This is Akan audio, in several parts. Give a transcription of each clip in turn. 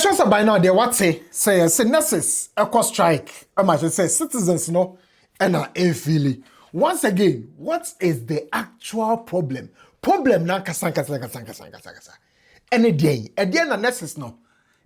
Just by now, they what say nurses eco strike. I might say citizens no and are feeling. Once again, what is the actual problem? Problem na kasa. Any day na nurses no.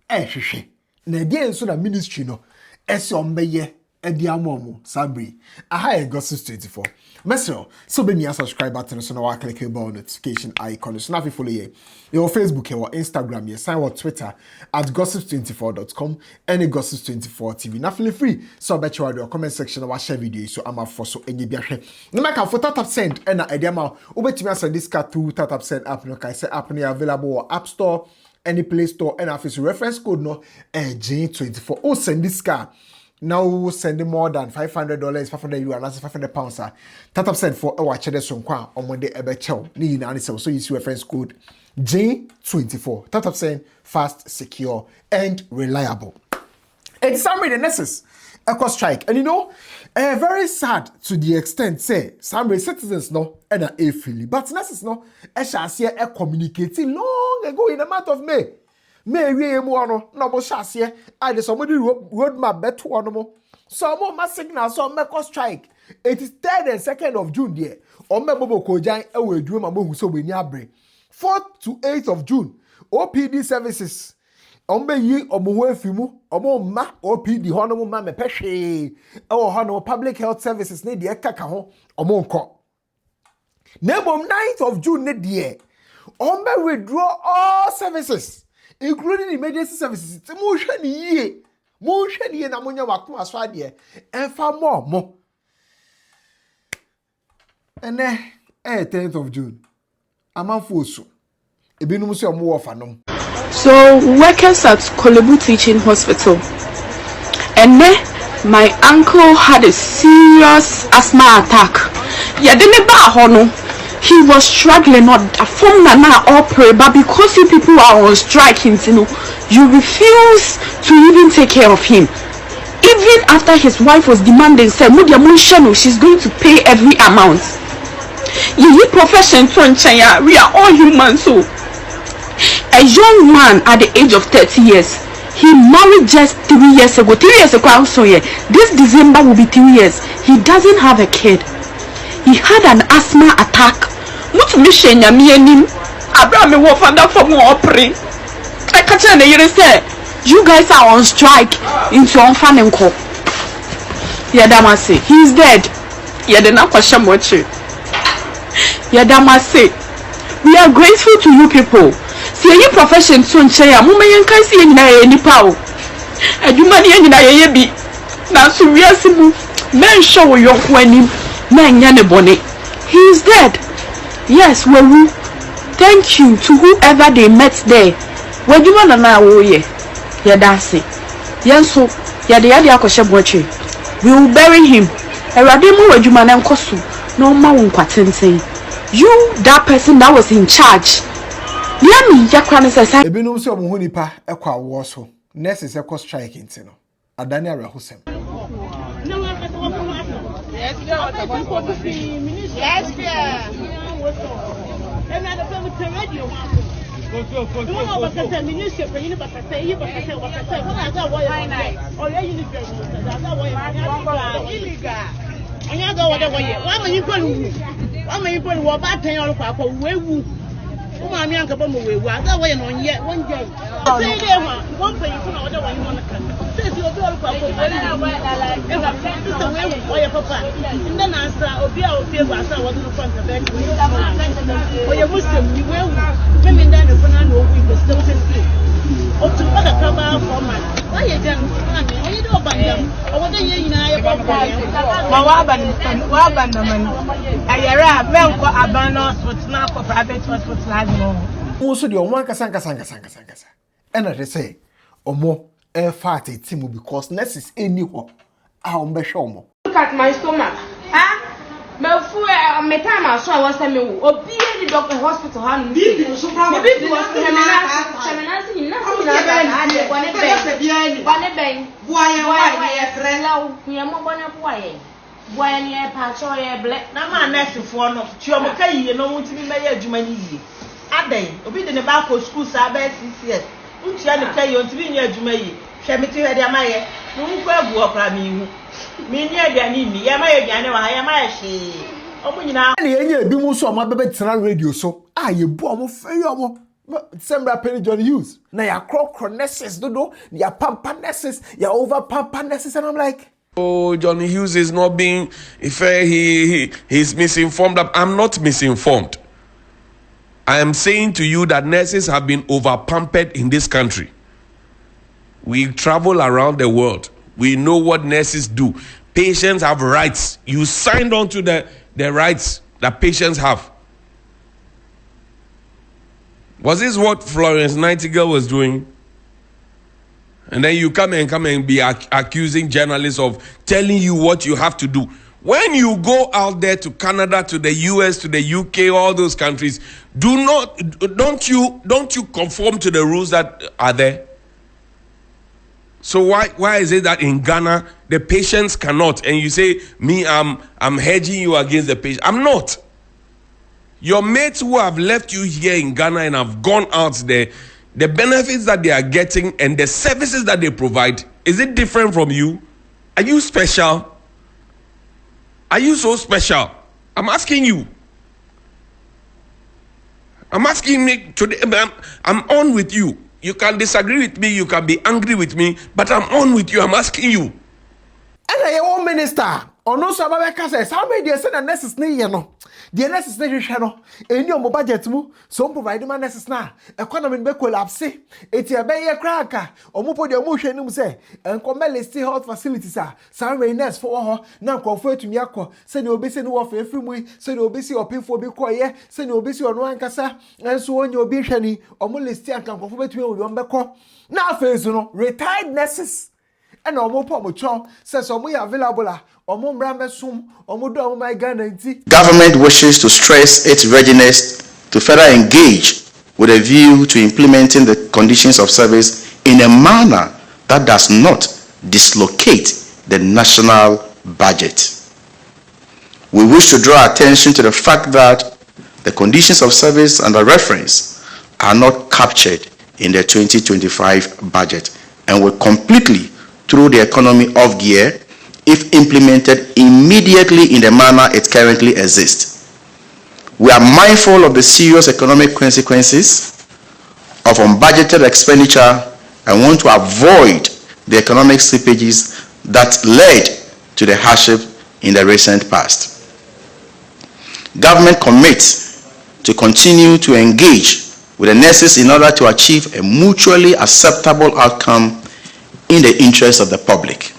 Hwehwe. Na day nso na ministry no. Ese ombeye Ediamomo Sabri. Aha Gossip 24. Mesro, so be me a subscribe button so now click the bell notification icon. So now follow ye. Your Facebook or Instagram, ye sign what Twitter at gossip24.com, any gossip24 TV. Now feel free. So bet you the comment section or share video so I'm a for so any be a no make for tap send and Ediama. Ubet me send this card to tap send app no kai say app ni available or App Store, any Play Store, and office reference code no J24. Oh send this card. Now sending more than $500, €500, £500. Tap send for our cheddar son kwa on Monday ebe chow. Ni na so you see reference code J24. Tap send fast, secure, and reliable. It's some the nurses eco strike, and you know, very sad to the extent say some citizens no and a freely, but nurses no shall see a communicating long ago in the month of May. May we no bo shase I de somebody road map beto no so mo ma signal so make strike. It is 3rd and 2nd of June there o me bobo ko jan e we adwuma mo hu so we ni abre 4th to 8th of June OPD services on be yi omo ho afimu omo ma OPD ho no ma me pehwe e wo ho no public health services ne de kaka ho omo nko nebom 9th of June ne de on be withdraw all services including emergency services. Motion ye na munya waku aswade enfa mo ene 10th of June amanfoso ebinum so omo wofanom. So workers at Kolebu Teaching Hospital, and my uncle had a serious asthma attack. He was struggling not from Nana or pray, but because you people are on strike, you know, you refuse to even take care of him. Even after his wife was demanding, said, she's going to pay every amount. Your profession, we are all human. So, a young man at the age of 30 years, he married just 3 years ago. 3 years ago, so yeah, this December will be 3 years. He doesn't have a kid. He had an asthma attack. You guys are on strike into unfanenko. Yadamase, he's dead. Yadana question what you. Yadamase, we are grateful to you people. See your profession soon say a woman you can see any power. And you money in a now so we are simple. Men show your when men yana bonnet. He is dead. Yes, well, thank you to whoever they met there. Where you wanna know? Oh, yeah, that's it. Yes, so, we will bury him. A radimu where you man and kosu. No man quatente. You, that person that was in charge. Yami, Yakran says, I be no so Muhunipa, Equa Warso. Nurse is eco striking, Tino. Adania Rahusem. Yes, and I don't know radio. Was a minister for you, but I say, you I say, what I say, what I got, why or you and you go whatever way. Why you put what bad thing on Papa? Where woo? My young couple way, that way on yet one day. Say there, one thing you know, what you want to come. Says you're going to Papa. And then answer, or be our fear, I wasn't in front of it. Or you're Muslim, you will. Women then if I know we were still sleep. Or to other cover for man. Why you done? What you do about them? Or what are you in Also, the Omanka Sanka. And I say, or more air fatty Timu because nurses anywhere. I'll be show. Look at my stomach. Huh? My time I saw was a meal. Or be any doctor hospital. Why any patch or a black? Now, my nephew for no, Chiomoka, you know, to be my jumani. Aday, obedient about for school, Sabbath, yes. untia ne pay on to be near Jumay. Shamity had a maye. No grab walk at me. Me near the enemy. Yamaya Gana, I am I she. Oh, you know, any be more so my baby radio so. Ah, you bomb of failure. Sembra penny John Hughes. Now your cronesses, do your pampanesses, your over pampanesses, and I'm like, oh, Johnny Hughes is not being fair. He's misinformed. I'm not misinformed. I am saying to you that nurses have been over pampered in this country. We travel around the world. We know what nurses do. Patients have rights. You signed on to the rights that patients have. Was this what Florence Nightingale was doing? And then you come and be accusing journalists of telling you what you have to do. When you go out there to Canada, to the US, to the UK, all those countries, don't you conform to the rules that are there? So why is it that in Ghana the patients cannot, and you say me I'm hedging you against the patient? I'm not. Your mates who have left you here in Ghana and have gone out there, the benefits that they are getting and the services that they provide, is it different from you? Are you special? Are you so special? I'm asking you. I'm asking me today. I'm on with you. You can disagree with me. You can be angry with me, but I'm on with you. I'm asking you. and I am minister. Or no, some says, how many years and necessary, you know? The necessary channel, any your budget move, some provide my necessary. Economy be collapse. It's a bay cracker, or move your motion, say, and Comel still health facilities are. Some rainers for her, now confer to Yako, send your busy no of every way, send your busy or pay for be quiet, send your busy on one cassa, and so on your bishani, or molesty and can confer to you on Beko. Now, face, you know, retired nurses. And Omo says we available. Government wishes to stress its readiness to further engage with a view to implementing the conditions of service in a manner that does not dislocate the national budget. We wish to draw attention to the fact that the conditions of service under reference are not captured in the 2025 budget and will completely throw the economy off gear if implemented immediately in the manner it currently exists. We are mindful of the serious economic consequences of unbudgeted expenditure and want to avoid the economic slippages that led to the hardship in the recent past. Government commits to continue to engage with the nurses in order to achieve a mutually acceptable outcome in the interest of the public.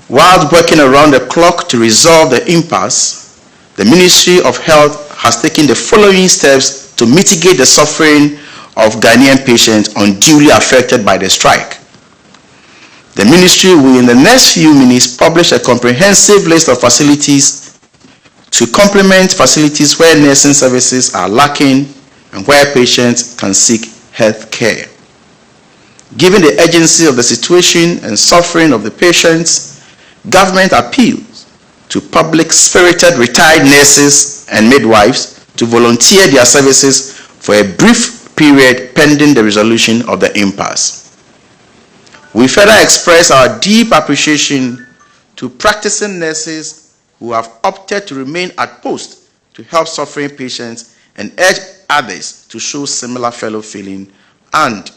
While working around the clock to resolve the impasse, the Ministry of Health has taken the following steps to mitigate the suffering of Ghanaian patients unduly affected by the strike. The ministry will in the next few minutes publish a comprehensive list of facilities to complement facilities where nursing services are lacking and where patients can seek health care. Given the urgency of the situation and suffering of the patients, government appeals to public-spirited retired nurses and midwives to volunteer their services for a brief period pending the resolution of the impasse. We further express our deep appreciation to practicing nurses who have opted to remain at post to help suffering patients and urge others to show similar fellow feeling and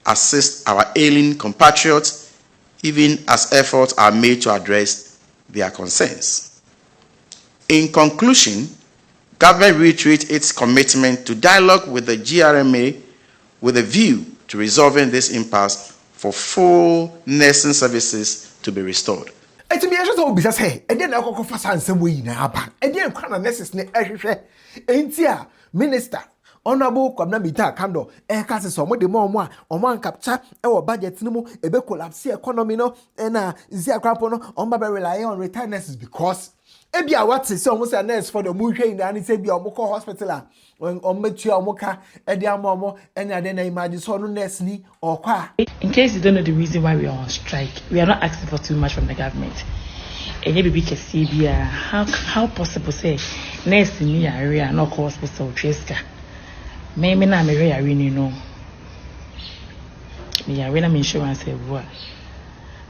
assist our ailing compatriots even as efforts are made to address their concerns. In conclusion, government reiterates its commitment to dialogue with the GRMA with a view to resolving this impasse for full nursing services to be restored. Eti mi ehwe so bi say e dey na kokofa sansem we na aba e dey nkwa na nurses ne ehwehwe enti a minister honorable kwamna mita kando kase so mo de mo omo ankapcha e wo budget ni mu e be collapse economy no na zi akrapo no on ba rely on retired nurses because e bia what say omo say nurse for the mu hwe na say bia omo call hospital a on metu omo ka e dey amomo enya dey na imagine so no nurse ni okwa. In case you don't know the reason why we are on strike, we are not asking for too much from the government. And maybe can see how possible say nurse in the area no call hospital Treska. Maybe na me really know. me ya when I'm insurance everywhere.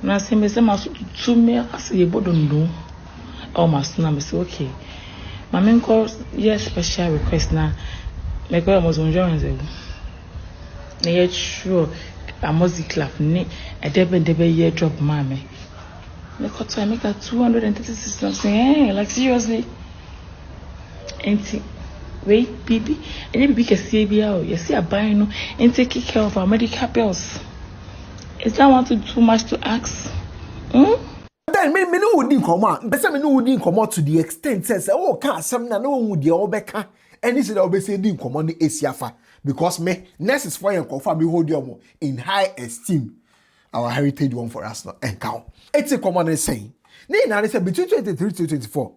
Na say me say ma to me as you don't know. Oh my son, I say okay. My main cause yes special request na me go am insurance everywhere. Na yet sure I must clap ne a debe year drop mommy. Me got to make that 236 something. Hey, like seriously. Ain't wait, baby. And then baby can see you see a buying no and take care of our medical bills. Is that want to too much to ask? Then me no would come out. But some no would come out to the extent says, oh, can't some no one would the obeka. And this is obviously didn't come on the ACFA because me nurse is for you confirm we hold you in high esteem. Our heritage one for us now and count. It's a common saying. Now they say between 23 to 24.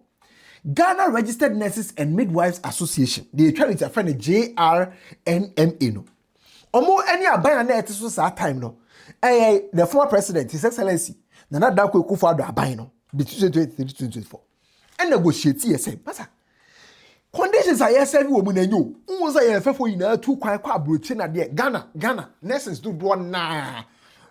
Ghana Registered Nurses and Midwives Association, they try to find a JRNMA no. Omo any abaya na etiso sa time no. The former president, His Excellency, Nana Dankwa Akufo-Addo abaya no between 2023 to 2024. And negotiate say, masa. Conditions are yes every woman and you. Who say you for you two kwa abroach na there. Ghana nurses do one na.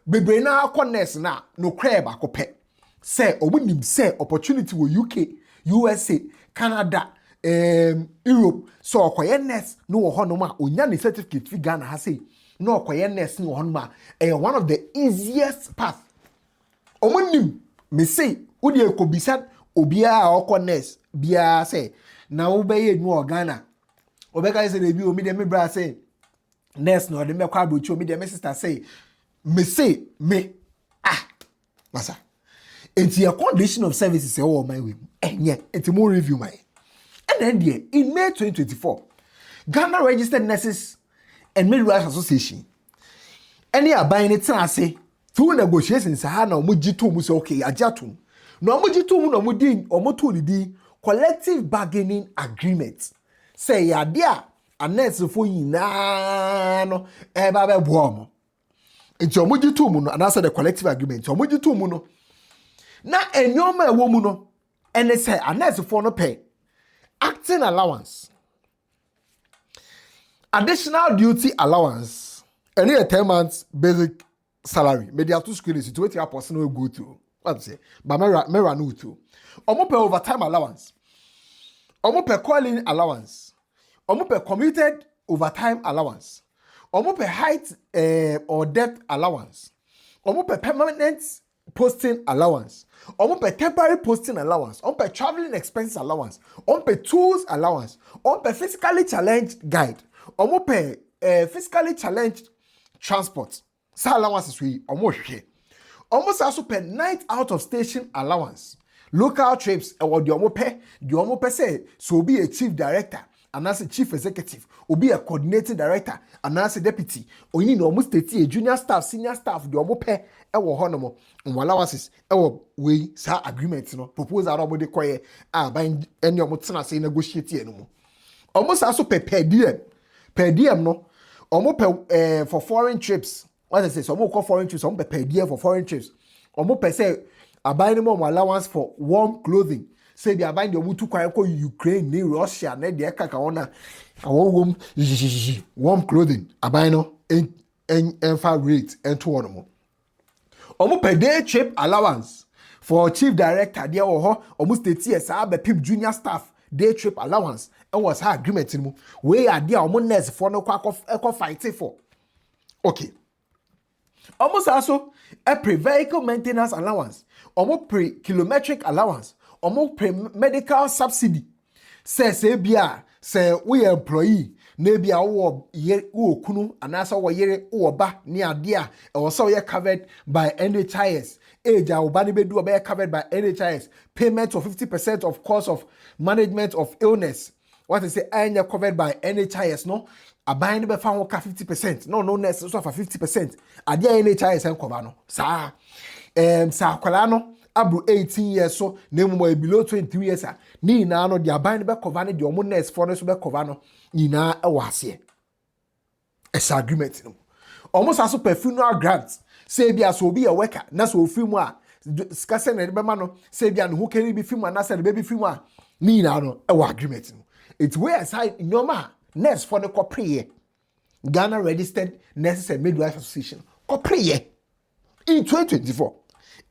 Bebre na kwa nurse na no crab akope. Say obunim say opportunity wo UK, USA, Canada, Europe. So okoye nurse no wo hono ma onya ne certificate fi Ghana ha say no okoye nurse no hono ma one of the easiest path. Omunim me say odi ekobisa obia okọ nurse bia say na wo be ye no Ghana. Obeka say dey bi omi dem bra say nurse no dem kwa abrochi omi dem sister say me masa. It's your condition of services all my way. And yeah, it's more review my. And then there, in May 2024, Ghana Registered Nurses and Midwives Association. Any are buying it say through negotiations na mujitu mu say okay, ajatum. No mujitu mu no mudin or motu di collective bargaining agreement. Say ya dia a nurse for yina no e ba be boom. It's your mujitu mu no and answer the collective agreement. Your mujitu mu no. Na enyoma ewo mu no ene say anese for no pay acting allowance, additional duty allowance, any a 10 months basic salary media to screen is to wait your person will go to what say but mera no to omo pay overtime allowance, omo pay calling allowance, omo pay commuted overtime allowance, omo pay height or depth allowance, omo pay permanent posting allowance, on pay temporary posting allowance, on pay traveling expense allowance, on pay tools allowance, on pay physically challenged guide, on pay physically challenged transport. Sa allowances we almost share. Almost also pay night out of station allowance, local trips, or the omo pay say so be a chief director, and as a chief executive, or be a coordinating director, and as a deputy, or you know almost a junior staff, senior staff, the omo pay. Ewo honomo allowances ewo we sa agreement no proposal about the kwaye by any omo tena say negotiate no mo almost also per diem no omo per for foreign trips. What I say so omo call foreign trips omo per diem for foreign trips omo per say abide no allowance for warm clothing. Say they abide the omo tu kwaye ko Ukraine ni Russia na de kaka ona warm clothing abide no en far rate en to omo omo per day trip allowance for chief director there or almost 30 years be pip junior staff day trip allowance and was her agreement in we are there omo nurse for no kwa fight for okay almost also a pre vehicle maintenance allowance omo pre kilometric allowance omo pre medical subsidy say bia say we employee na bia wo kunu anasa wo yere wo ba ni ade a wo so ye covered by NHIS age a wo ba ni bedu be covered by NHIS payment of 50% of cost of management of illness. What I say anya covered by NHIS no aban ni be fa wo ka 50% no nurse so for 50% ade NHIS en cover no sa sa kwala no abro 18 years so na mu below 23 years a ni na no de aban be cover ne de omo nurse for no so be cover no ina e wase esa agreement no almost also per funeral grants say bia so be a worker na so film a skase na be ma no say bia no who can be film na say baby film a ni na no e wa agreement no it's where aside nyoma nurse for the corporate Ghana Registered Nurses and Midwives Association Kopre in 2024.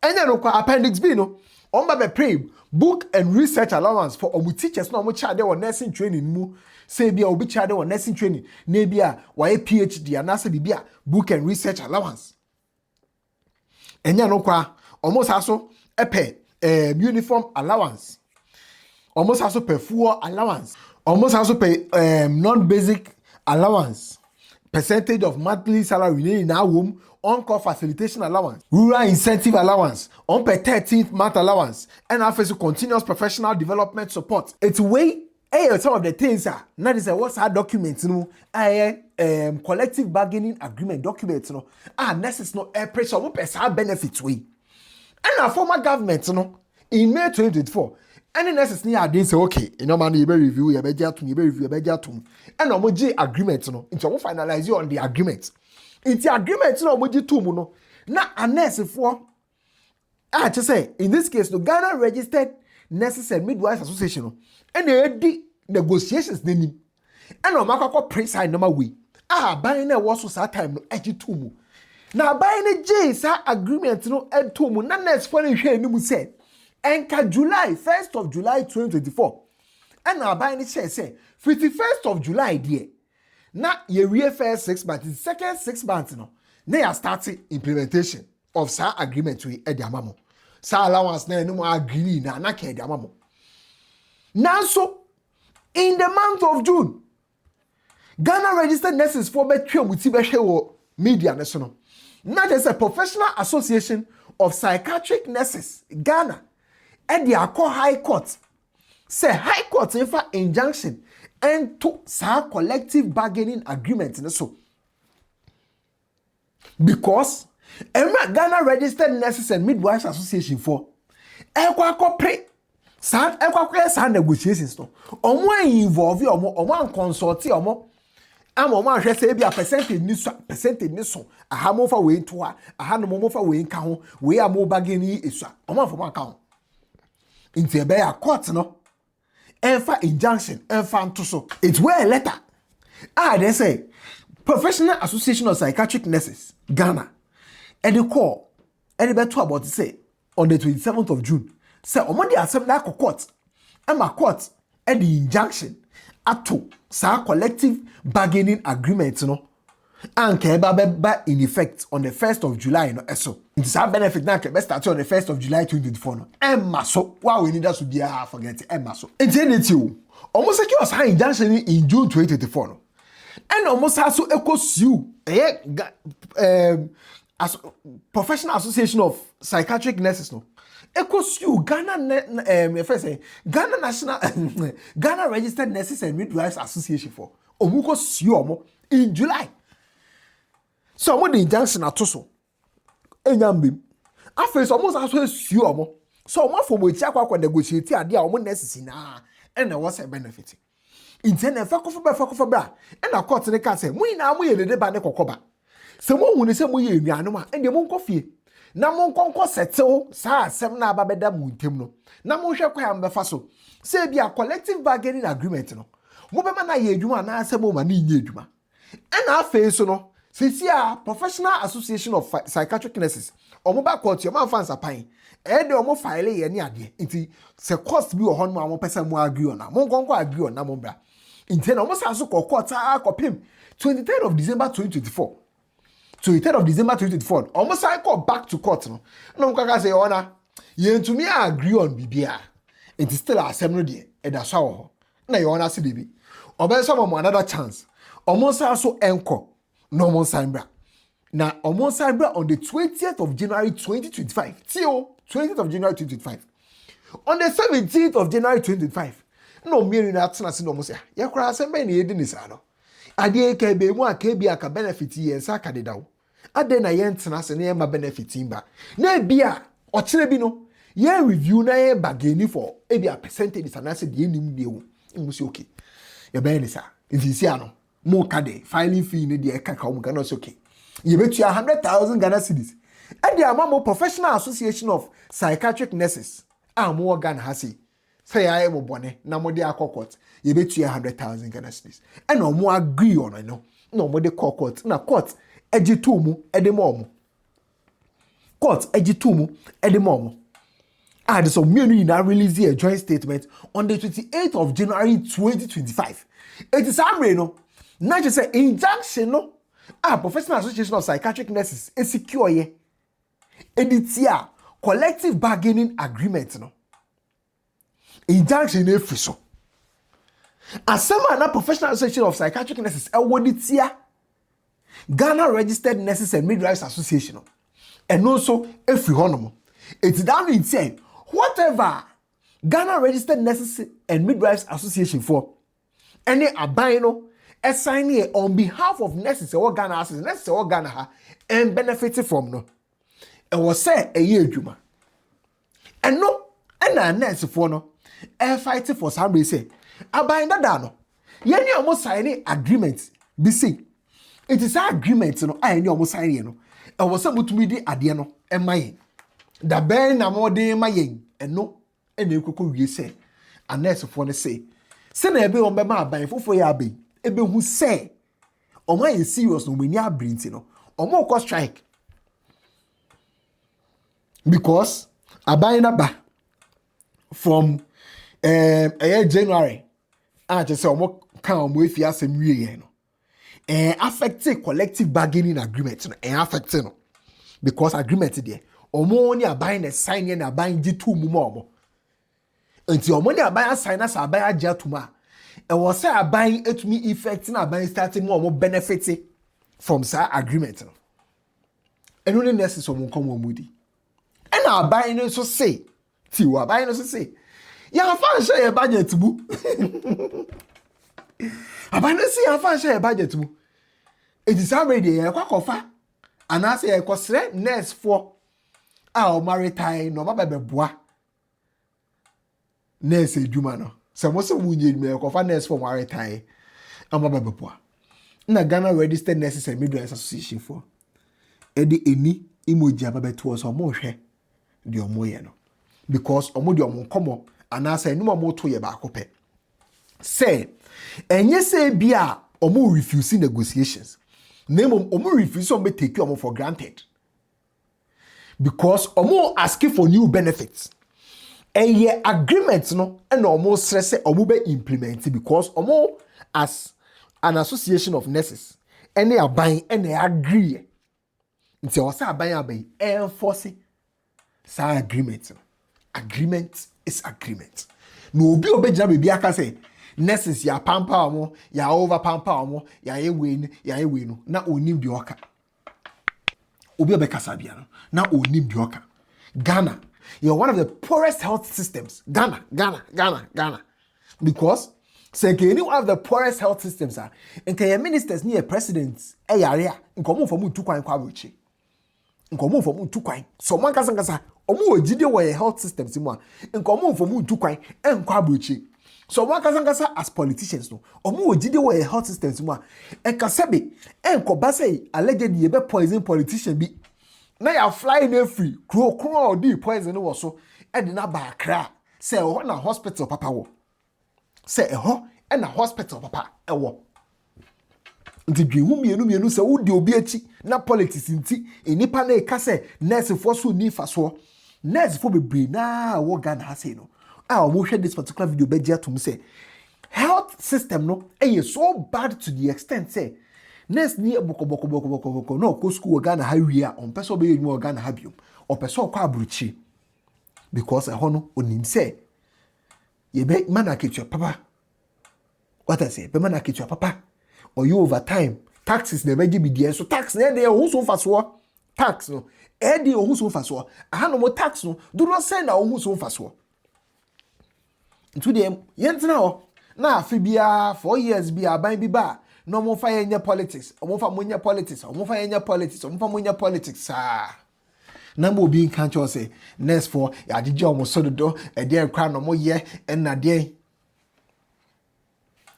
And then appendix B no. Be pray book and research allowance for omu teachers no omu child or nursing training mu. Say be obi child or nursing training. Nebia why PhD and nasa bibia book and research allowance. And then almost also pay uniform allowance. Almost also pay fuel allowance. Almost also pay non-basic allowance. Percentage of monthly salary in our home. On-call facilitation allowance, rural incentive allowance, on per 13th month allowance, and also continuous professional development support. It's way some of the things are not is what's our documents, collective bargaining agreement documents, necessary pressure, what per benefits way. And our former government, in May 2024, any necessary are say okay, money you review, you review, and agreement, into finalize you on the agreement. It's the agreement no moji tumu no na anese for just say in this case the Ghana Registered Nurses and Midwives Association no and they negotiations denim and o makakọ pre-sign number we ban na wo so sa time no eji tumu na ban na J sa agreement no tumu na nurse for hwe anim say enka July 1st of July 2024 and na ban ni say 51st of July there. Na ye first 6 months, the second 6 months no. Na ya starting implementation of sa agreement we edi amamo. Sa allowance na no agree na ka edi amamo. Now so in the month of June, Ghana Registered Nurses for betwe muti behwe wo media na so no. Na there's a professional association of psychiatric nurses Ghana and the Akko High Court. Say High Court in for injunction and to sa collective bargaining agreement so because Ghana Registered Nurses and Midwives Association for sa negotiations no omo involve omo consult omo ahwe say be a percentage ni so aha mo fa we to aha no mo fa we nka ho we am bargaining esu omo fa mo aka ho inti ebe ya court no enfa injunction enfa ntoso it's where a letter they say Professional Association of Psychiatric Nurses Ghana and the call and the better about to say on the 27th of June say on the assembly court and my court and the injunction ato sa collective bargaining agreement no and keba in effect on the 1st of July no eso it is our benefit now can start on the 1st of July 2024 no emma so wow we need us to be forget emma so intended you almost secure us high injunction in June 2024 no and almost has so echo sue as Professional Association of Psychiatric Nurses no echo sue Ghana first Ghana National Ghana Registered Nurses and Midwives Association for omuko sue omo in July. So what the injunction atoso enyambim afei so almost aso sue omo so omo for mo tia kwa negotiate ade a omo nurses na and na what's a benefit intend fa kofa bra and na court ne ka say mu ina mu ye de ba ne kokoba se mo hu ne se mo ye nuano ma ende mo nkofie na mo nkonko settle sa asem na aba beda mu ntem no na mo hwe kwa am befa so say be a collective bargaining agreement no mo be ma na ye adwuma na asem mo ma na nye adwuma and afei so no sisi a Professional Association of Psychiatric Nurses omo ba court yo man fans apan e de omo file ye ne ade nti se cost bi wo ho no amo pesa mo agree on na mo nkonko agree on na mo bra nti na omo sa so court a kopim 23rd of December 2024 23rd of December 2024 omo sa call back to court no no nkaka say ona ye ntumi agree on bibia nti still asem no de e da so ho na ye ona se bibi obe so mo another chance omo sa so enko no more Sambra. Now, almost Sambra on the 20th of January 2025. 20th of January 2025. On the 17th of January 2025. No, me in that sense, no more say. Ya kura sembe ni edi ni sano. Adi ke be mu akebi aka benefit ye nsa ka dedawo. Ade na ye ntena se na ye ma benefit imba. Na bia o kire bi no. Ye review na ye bargain for e bia percentage sana se de nim de wo. Imusi okay. Ye be ni sa. Nti ano. Mo kade filing fee ne de kaka o Ghana so okay ye betu 100,000 Ghana cedis e de amamo Professional Association of Psychiatric Nurses mo Ghana hasi say ya mo bone na mo de akokot ye betu 100,000 Ghana cedis e no mo agree on no no mo de court na court Ejitumu edemom. Court ejitumu edemom. And so me now released a joint statement on the 28th of January 2025. It is no. Not just an injunction no. Professional Association of Psychiatric Nurses is secure ye. Editia collective bargaining agreement no. Injunction free so. As some Professional Association of Psychiatric Nurses editia Ghana Registered Nurses and Midwives Association and also every honomo. It's down in saying whatever Ghana Registered Nurses and Midwives Association for any abino assigning on behalf of nurses or Ghana assets, nurses or Ghana and benefited from no. It was say a year juma. And no, and a nurse for no, a fighting for some reason. Abain that dano. Yenny almost signing agreement. Be see. It is an agreement, no, I any almost signing no. I was some to me the adiano and my the ben na more de my and no, and you could say, a nurse for the say. Send a bill on my by for ya be. Ebe who say, or my serious no when ya brings no, or more cost strike. Because I buy a ba from January, I just say, more come with ya some year, affected collective bargaining agreement, and affected because agreement there, or more only are buying a sign and are buying G2 more. Until money are buying signers are buying Jatuma. And was say buying it to me effecting a buying starting more benefiting from sa agreement. And only nurses will come on moody. And our buying also say, Tiwa buying also say, yeah, I share a budget to boo. I buy no see I share a budget to boo. It is already a quack of fa. And I say a cost nurse for our maritime no baby bois. Nurse Jumano. Some also wounded me of a nurse for maritime. I'm a baby bois. Na Ghana Registered Nurses and Midwives Association for Eddie any emoji about towards or more share the omoyeno. Because omodio come up and I say no more to your back up. Say, and yes, say bia omo refusing negotiations. Name omo refusing me take you for granted. Because omo asking for new benefits. And ye agreements no and almost stress omo be implemented because omo as an association of nurses and they are buying and they agree. Until I buy enforcing sa agreement. Agreement is agreement. No be obeja be aka say nurses ya pampa mo ya over pampa mo ya ewe no na onim di oka. Obi obekasa bia no na onim di oka. Ghana, you're one of the poorest health systems. Ghana. Because say any one of the poorest health systems are and your ministers near presidents area nkomo for mu tu kwan kwa brochi. Nkomo for mu tu kwan. So man kasa omo ojide wo health systems mu a nkomo for mu tu kwan enkwa brochi. So man kasa as politicians no omo ojide wo health systems mu a ekasebe enkoba say allegedly ye be poison politician bi na ya fly na free kro di poison wo so e de na ba akra say ho na hospital papa wo say ho e na hospital papa e wo nti dwemu mienu say wo di obi achi na politics nti enipa na e ka say nurse for so ni fa so nurse for bebre na wo Ghana ha say no a mo hwe this particular video be dia to me say health system no e so bad to the extent say nurse ni boko no ko school Ghana ha wia on person be enu Ghana ha biom o person kwa abruchi because e ho no onim say ye be manaketua papa what I say be manaketua papa or you over time taxes never give me the so tax na dey who so fa so tax no e dey who so fa so aha no mo tax no do not send na who so fa so into them yentina ho na afi bia 4 years bia ban bi ba no mo fa yenya politics mo fa monya politics mo fa yenya politics mo fa monya politics na mo bi nkan cho say next for ya dije omo so do e dey kra no mo ye na dey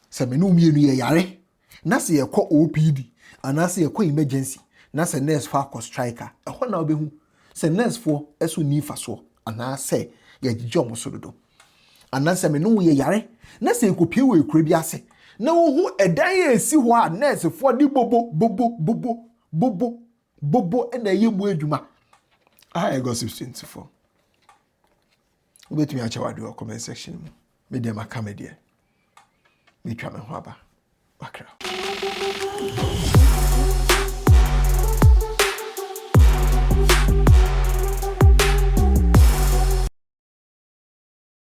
se menu mienu ye yare na se ye kɔ OPD ana se ye kɔ emergency na se nurse for akɔ striker e ho na obehu se nurse for eso ni fa so ana se ye dije omo so do ana se menu ye yare na se ko pie we kura bi ase na wo hu edan ye esi ho a nurse for di bobo bobo and a yemu eduma. I gossip 24. Wait me a chawa do a comment section. Media ma comedy. Me try me haba.